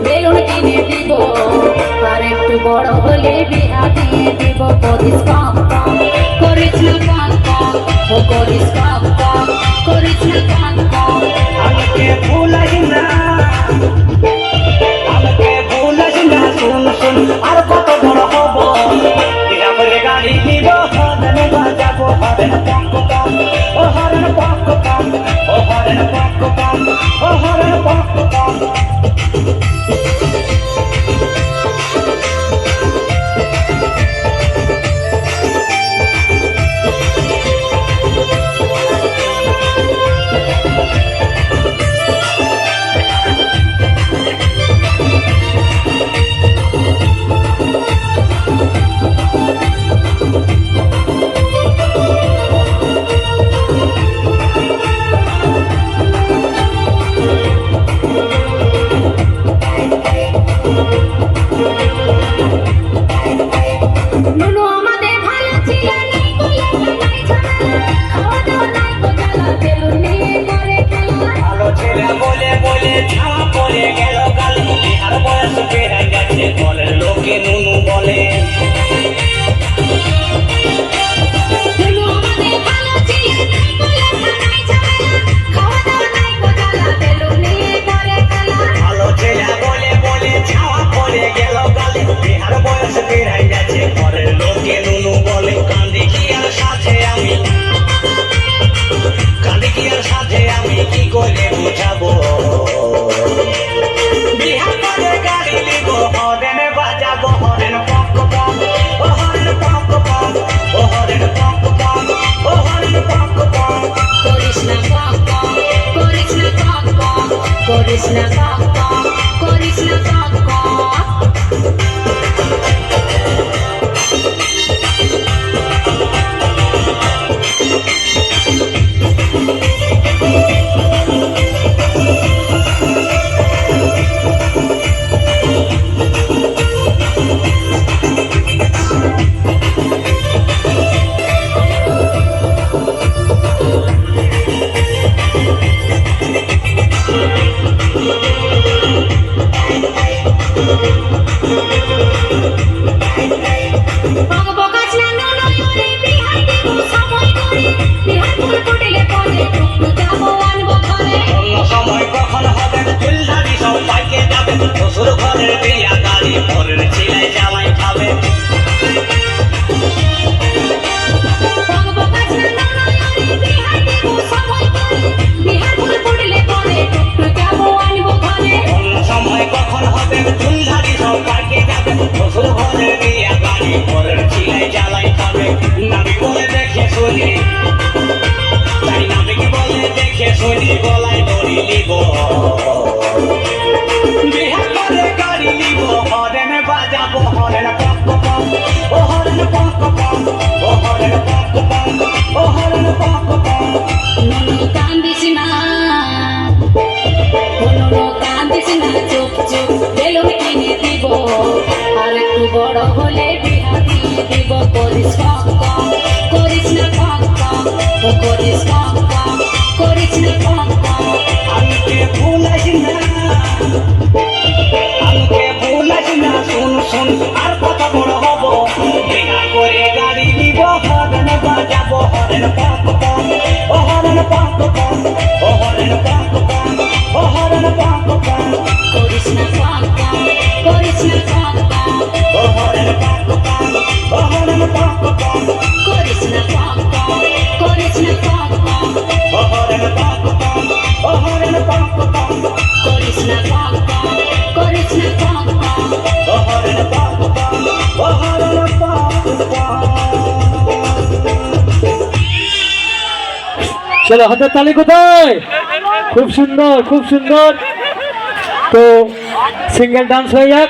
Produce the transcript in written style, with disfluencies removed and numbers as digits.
Balloon কিনে দিব আর একটু বড় হলে বিয়া দিয়ে দিব। করিস কম কম করিস না কম কম, ও করিস কম কম করিস না কম কম। আমাকে ভুলাস না, আমাকে ভুলাস না, শুন শুন আর কত বড় হব, বিয়া করে গাড়ি নিব, হরেন বাজাবো, হরেন পক পক, ও হরেন পক পক, ও হরেন পক পক, ও হরেন পক পক। নুনু আমাদের ভালো ছিল না বলে নাই ঝামেলা, খাওয়া দাওয়া নাই গো জ্বালা, বেলুন নিয়ে করে খেলা। ভালো ছেলে বলে বলে ছাওয়া পড়ে গেল গাল, বিহার বয়স পেরে গেছে বলের লোকে নুনু বলে। নুনু আমাদের ভালো ছিল না বলে নাই ঝামেলা, খাওয়া দাওয়া নাই গো জ্বালা, বেলুন নিয়ে করে খেলা। ভালো ছেলে বলে বলে ছাওয়া পড়ে গেল গালে, বিহার বয়স পেরে গেছে বলের লোকে নুনু বলে। কান্দি কি আর সাথে আমি, কান্দি কি আর সাথে আমি কি করে বুঝাবো, বিহার করে গাড়ি নিব, হরেন বাজাবো, হরেন পক পক, ও হরেন পক পক, ও হরেন পক পক, ও হরেন পক পক। করিস না কম কম করিস না কম কম করিস না কম কম করিস না কম কম। সময় কখন হবে চুলধারি সব পাইকে যাবে, শ্বশুর ঘরের বিয়া গাড়ি পরের ছেলে জামাই খাবে। সময় কখন হবে চুলধারি সব পাইকে যাবে, শ্বশুর ঘরের বিয়া গাড়ি পরের ছেলে জ্বালাই খাবে। নামি বলে দেখে শুনি, তাই নামিকে বলে দেখে শুনি, গলায় দড়ি নিব, বিহার করে গাড়ি নিব, হরেন বাজাবো, হরেন পক পক, ও হরেন পক পক, ও হরেন পক পক, ও হরেন পক পক। নুনু কান্দিস না, নুনু কান্দিস না, চুপ চুপ বেলুন কিনে দিব আর একটু বড় হলে বিয়া দিয়ে দিব। করিস কম কম করিস না কম কম, ও করিস কম কম করিস না কম কম। আমাকে ভুলাস না, আমাকে ভুলাস না, শুন শুন আর কত বড় হব, বিয়া করে গাড়ি নিব, হরেন বাজাবো, হরেন পক পক, ও হরেন পক পক, ও হরেন পক পক, ও হরেন পক পক। করিস না কম কম করিস না কম কম, ও হরেন পক পক, ও হরেন পক পক, করিস না কম কম করিস না কম কম, ও হরেন পক পক, ও হরেন পক পক। করিস না কম কম চলো হাতের তালি কোথায়? খুব সুন্দর খুব সুন্দর। তো সিঙ্গেল ডান্স হয়ে যাক।